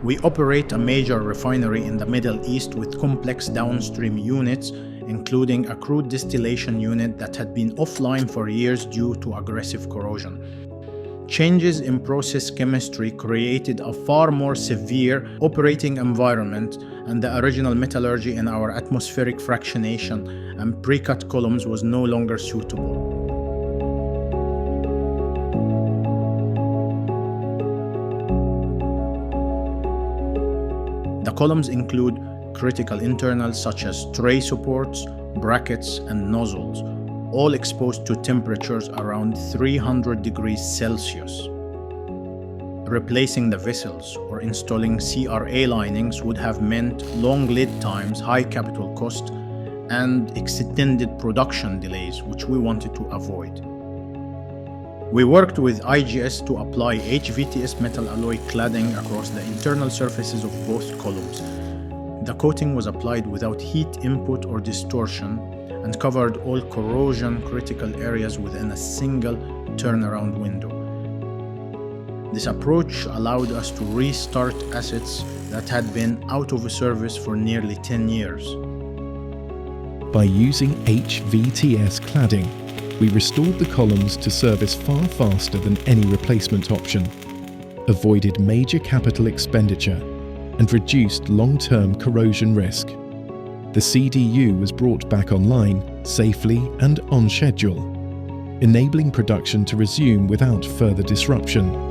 We operate a major refinery in the Middle East with complex downstream units, including a crude distillation unit that had been offline for years due to aggressive corrosion. Changes in process chemistry created a far more severe operating environment, and the original metallurgy in our atmospheric fractionation and pre-cut columns was no longer suitable. The columns include critical internals such as tray supports, brackets, and nozzles, all exposed to temperatures around 300 degrees Celsius. Replacing the vessels or installing CRA linings would have meant long lead times, high capital cost, and extended production delays, which we wanted to avoid. We worked with IGS to apply HVTS metal alloy cladding across the internal surfaces of both columns. The coating was applied without heat input or distortion and covered all corrosion-critical areas within a single turnaround window. This approach allowed us to restart assets that had been out of service for nearly 10 years. By using HVTS cladding, we restored the columns to service far faster than any replacement option, avoided major capital expenditure, and reduced long-term corrosion risk. The CDU was brought back online safely and on schedule, enabling production to resume without further disruption.